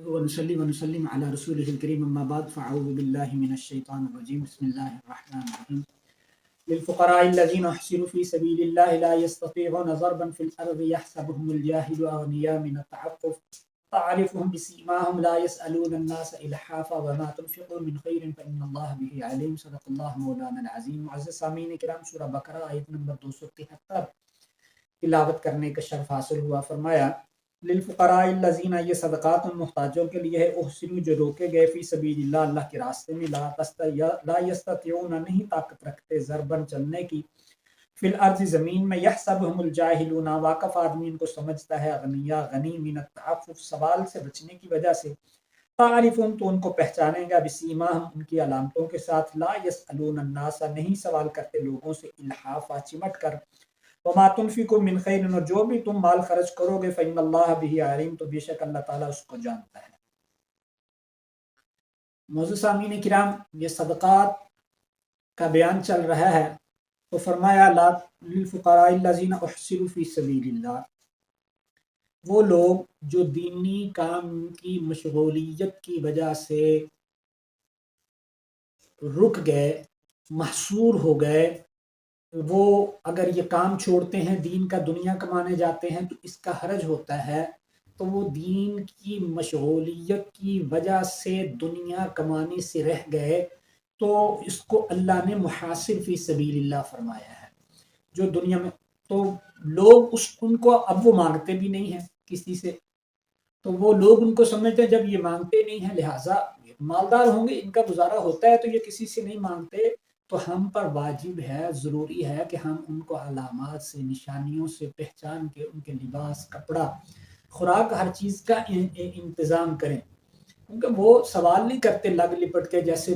ونصلي ونسلم على رسوله الكريم أما بعد فأعوذ بالله من الشيطان الرجيم بسم الله الرحمن الرحيم للفقراء الذين أحسنوا في سبيل الله لا يستطيعون ضربا في الأرض يحسبهم الجاهل أغنياء من التعفف تعرفهم بسيماهم لا يسألون الناس إلحافا وما تنفقوا من خير فإن الله به عليم صدق الله مولانا العظيم. معزز سامعین کرام، سورہ بقرہ آیت نمبر 273 تلاوت کرنے کا شرف حاصل ہوا. فرمایا للفقراء الذین، یہ صدقات ان محتاجوں کے لیے ہے، احسنوا جو روکے گئے، فی سبیل اللہ، اللہ کے راستے میں، لا یستطیعون نہیں طاقت رکھتے، ضربن چلنے کی، فی الارض زمین میں، یحسبهم الجاہلون واقف آدمی ان کو سمجھتا ہے، اغنیاء غنی، من التعفف سوال سے بچنے کی وجہ سے، تعرفهم تو ان کو پہچانے گا، بسیماہم ان کی علامتوں کے ساتھ، لا یسألون الناس نہیں سوال کرتے لوگوں سے، الحافا چمٹ کر، وما تنفقوا من خیر، اور جو بھی تم مال خرچ کرو گے، فإن اللہ به علیم، تو بے شک اللہ تعالیٰ اس کو جانتا ہے. معزز سامعین کرام، یہ صدقات کا بیان چل رہا ہے تو فرمایا للفقراء الذین احسنوا فی سبیل اللہ، وہ لوگ جو دینی کام کی مشغولیت کی وجہ سے رک گئے، محصور ہو گئے، وہ اگر یہ کام چھوڑتے ہیں، دین کا دنیا کمانے جاتے ہیں تو اس کا حرج ہوتا ہے، تو وہ دین کی مشغولیت کی وجہ سے دنیا کمانے سے رہ گئے، تو اس کو اللہ نے محاصر فی سبیل اللہ فرمایا ہے. جو دنیا میں تو لوگ ان کو اب وہ مانگتے بھی نہیں ہیں کسی سے، تو وہ لوگ ان کو سمجھتے ہیں جب یہ مانگتے نہیں ہیں لہٰذا مالدار ہوں گے، ان کا گزارا ہوتا ہے تو یہ کسی سے نہیں مانگتے، تو ہم پر واجب ہے، ضروری ہے کہ ہم ان کو علامات سے، نشانیوں سے پہچان کے ان کے لباس، کپڑا، خوراک، ہر چیز کا انتظام کریں. کیونکہ وہ سوال نہیں کرتے لگ لپٹ کے جیسے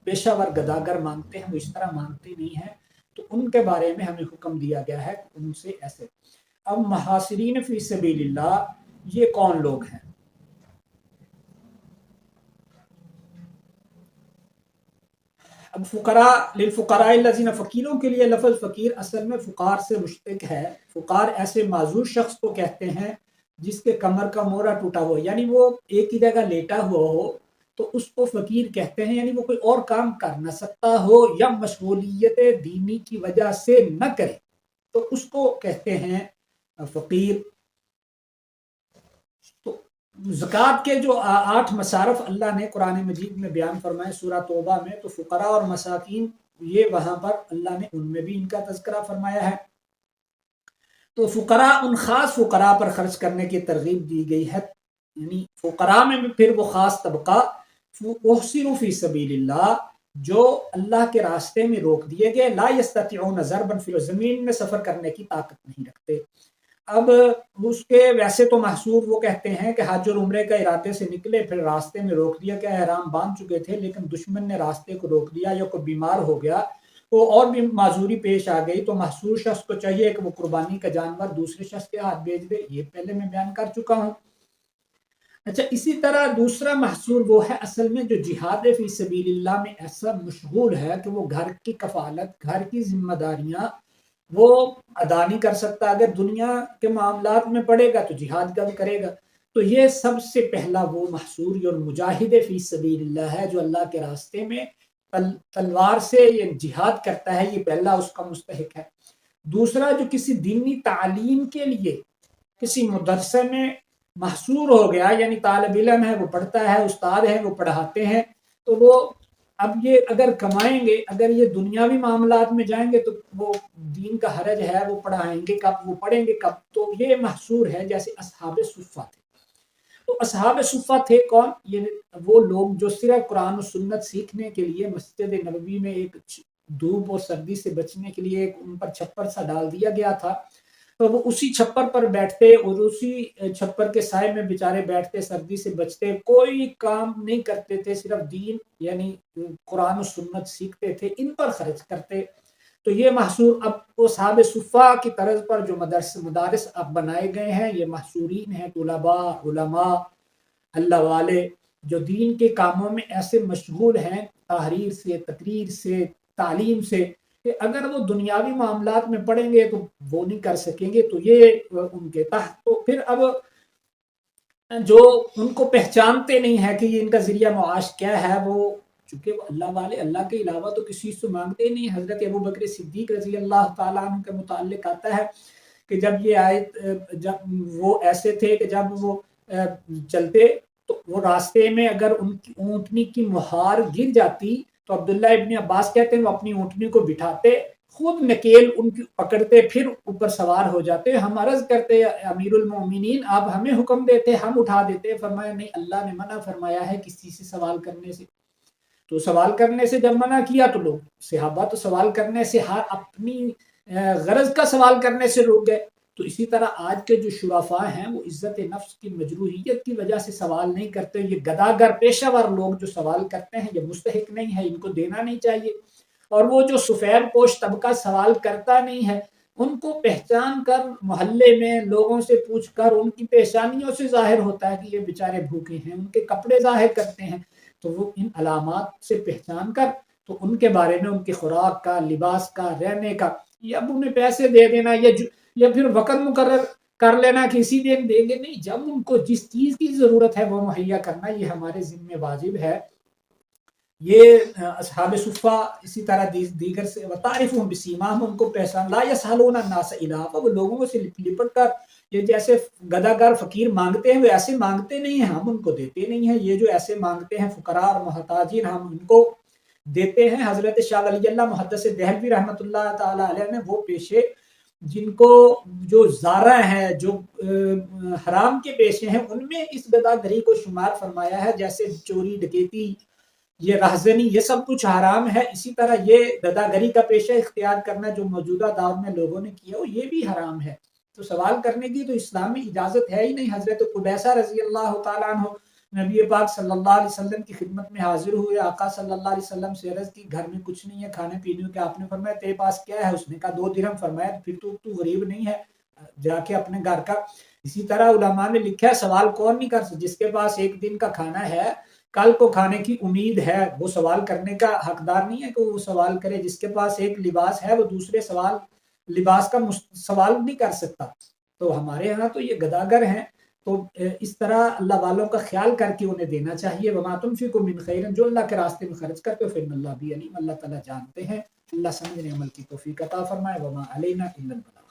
پیشہ ور گداگر مانگتے ہیں، وہ اس طرح مانگتے نہیں ہیں، تو ان کے بارے میں ہمیں حکم دیا گیا ہے ان سے ایسے. اب محاصرین فی سبیل اللہ یہ کون لوگ ہیں؟ اب فقراء للفقراء الذین، فقیروں کے لیے لفظ فقیر اصل میں فقار سے مشتق ہے. فقار ایسے معذور شخص کو کہتے ہیں جس کے کمر کا موڑا ٹوٹا ہوا، یعنی وہ ایک ہی جگہ لیٹا ہوا ہو تو اس کو فقیر کہتے ہیں، یعنی وہ کوئی اور کام کر نہ سکتا ہو یا مشغولیت دینی کی وجہ سے نہ کرے تو اس کو کہتے ہیں فقیر. تو زکوٰۃ کے جو 8 مصارف اللہ نے قرآن مجید میں بیان فرمائے سورہ توبہ میں، تو فقراء اور مساکین یہ وہاں پر اللہ نے ان میں بھی ان کا تذکرہ فرمایا ہے. تو فقراء ان خاص فقراء پر خرچ کرنے کی ترغیب دی گئی ہے، یعنی فقراء میں بھی پھر وہ خاص طبقہ احسنوا فی سبیل اللہ، جو اللہ کے راستے میں روک دیے گئے، لا یستطیعون ضربا فی الارض، زمین میں سفر کرنے کی طاقت نہیں رکھتے. اب اس کے ویسے تو محصور وہ کہتے ہیں کہ حج اور عمرے کا ارادے سے نکلے، پھر راستے میں روک دیا کہ احرام باندھ چکے تھے لیکن دشمن نے راستے کو روک دیا یا کوئی بیمار ہو گیا تو اور بھی معذوری پیش آ گئی، تو محصور شخص کو چاہیے کہ وہ قربانی کا جانور دوسرے شخص کے ہاتھ بھیج دے. یہ پہلے میں بیان کر چکا ہوں. اچھا، اسی طرح دوسرا محصور وہ ہے اصل میں جو جہاد فی سبیل اللہ میں ایسا مشغول ہے کہ وہ گھر کی کفالت، گھر کی ذمہ داریاں وہ ادا نہیں کر سکتا. اگر دنیا کے معاملات میں پڑے گا تو جہاد کب کرے گا؟ تو یہ سب سے پہلا وہ محصور اور مجاہد فی سبیل اللہ ہے جو اللہ کے راستے میں تلوار سے یہ جہاد کرتا ہے، یہ پہلا اس کا مستحق ہے. دوسرا جو کسی دینی تعلیم کے لیے کسی مدرسے میں محصور ہو گیا، یعنی طالب علم ہے وہ پڑھتا ہے، استاد ہے وہ پڑھاتے ہیں، تو وہ اب یہ اگر کمائیں گے، اگر یہ دنیاوی معاملات میں جائیں گے تو وہ دین کا حرج ہے، وہ پڑھائیں گے کب، وہ پڑھیں گے کب؟ تو یہ محصور ہے. جیسے اصحاب صفہ تھے، تو اصحاب صفہ تھے کون؟ یہ وہ لوگ جو صرف قرآن و سنت سیکھنے کے لیے مسجد نبوی میں ایک دھوپ اور سردی سے بچنے کے لیے ایک ان پر چھپر سا ڈال دیا گیا تھا، تو وہ اسی چھپر پر بیٹھتے اور اسی چھپر کے سائے میں بیچارے بیٹھتے، سردی سے بچتے، کوئی کام نہیں کرتے تھے، صرف دین یعنی قرآن و سنت سیکھتے تھے، ان پر خرچ کرتے. تو یہ محصور اب اصحاب صفہ کی طرز پر جو مدارس اب بنائے گئے ہیں، یہ محصورین ہیں طلباء، علماء، اللہ والے جو دین کے کاموں میں ایسے مشغول ہیں، تحریر سے، تقریر سے، تعلیم سے، کہ اگر وہ دنیاوی معاملات میں پڑھیں گے تو وہ نہیں کر سکیں گے، تو یہ ان کے تحت. تو پھر اب جو ان کو پہچانتے نہیں ہے کہ یہ ان کا ذریعہ معاش کیا ہے، وہ چونکہ وہ اللہ والے اللہ کے علاوہ تو کسی سے مانگتے ہی نہیں۔ حضرت ابو بکر صدیق رضی اللہ تعالیٰ عنہ کے متعلق آتا ہے کہ جب یہ آیت جب وہ ایسے تھے کہ جب وہ چلتے تو وہ راستے میں اگر ان کی اونٹنی کی مہار گر جاتی تو عبداللہ ابن عباس کہتے ہیں وہ اپنی اونٹنی کو بٹھاتے، خود نکیل ان کی پکڑتے، پھر اوپر سوار ہو جاتے۔ ہم عرض کرتے امیر المومنین آپ ہمیں حکم دیتے، ہم اٹھا دیتے۔ فرمایا نہیں، اللہ نے منع فرمایا ہے کسی سے سوال کرنے سے۔ تو سوال کرنے سے جب منع کیا تو لوگ صحابہ تو سوال کرنے سے ہر اپنی غرض کا سوال کرنے سے روک گئے۔ تو اسی طرح آج کے جو شرفاء ہیں وہ عزت نفس کی مجروحیت کی وجہ سے سوال نہیں کرتے۔ یہ گداگر پیشہ ور لوگ جو سوال کرتے ہیں یہ مستحق نہیں ہے، ان کو دینا نہیں چاہیے۔ اور وہ جو سفید پوش طبقہ سوال کرتا نہیں ہے، ان کو پہچان کر محلے میں لوگوں سے پوچھ کر ان کی پیشانیوں سے ظاہر ہوتا ہے کہ یہ بیچارے بھوکے ہیں، ان کے کپڑے ظاہر کرتے ہیں۔ تو وہ ان علامات سے پہچان کر تو ان کے بارے میں ان کی خوراک کا، لباس کا، رہنے کا، یا اب انہیں پیسے دے دینا یا پھر وقت مقرر کر لینا کہ اسی دن دیں گے، نہیں، جب ان کو جس چیز کی ضرورت ہے وہ مہیا کرنا یہ ہمارے ذمہ واجب ہے۔ یہ اصحاب صفہ اسی طرح دیگر سے وتعرفهم بسیماہم، ان کو پہچان، لا یسألون الناس الہافا، وہ لوگوں سے لپٹ کر یہ جیسے گداگر فقیر مانگتے ہیں وہ ایسے مانگتے نہیں ہیں، ہم ان کو دیتے نہیں ہیں۔ یہ جو ایسے مانگتے ہیں فقراء اور محتاجین، ہم ان کو دیتے ہیں۔ حضرت شاہ ولی اللہ محدث دہلوی رحمۃ اللہ تعالی علیہ نے وہ پیشے جن کو جو زارع ہیں، جو حرام کے پیشے ہیں، ان میں اس گداگری کو شمار فرمایا ہے۔ جیسے چوری، ڈکیتی، یہ رہزنی، یہ سب کچھ حرام ہے، اسی طرح یہ گداگری کا پیشہ اختیار کرنا جو موجودہ دور میں لوگوں نے کیا وہ یہ بھی حرام ہے۔ تو سوال کرنے کی تو اسلام میں اجازت ہے ہی نہیں۔ حضرت قبیصہ رضی اللہ تعالیٰ عنہ نبی پاک صلی اللہ علیہ وسلم کی خدمت میں حاضر ہوئے، آقا صلی اللہ علیہ وسلم سے عرض کی گھر میں کچھ نہیں ہے کھانے پینے کے۔ آپ نے فرمایا تیرے پاس کیا ہے؟ اس نے کہا 2 درہم۔ فرمایا پھر تو غریب نہیں ہے، جا کے اپنے گھر کا۔ اسی طرح علماء نے لکھا ہے سوال کون نہیں کر سکتا؟ جس کے پاس ایک دن کا کھانا ہے، کل کو کھانے کی امید ہے، وہ سوال کرنے کا حقدار نہیں ہے کہ وہ سوال کرے۔ جس کے پاس ایک لباس ہے وہ دوسرے لباس کا سوال نہیں کر سکتا۔ تو ہمارے ہاں تو یہ گداگر ہیں، تو اس طرح اللہ والوں کا خیال کر کے انہیں دینا چاہیے۔ وما تنفقوا من خیر، جو اللہ کے راستے میں خرچ کرتے ہو فإن اللہ بھی علیم، اللہ تعالیٰ جانتے ہیں۔ اللہ سمجھنے عمل کی توفیق عطا فرمائے۔ وما علینا الا البلاغ۔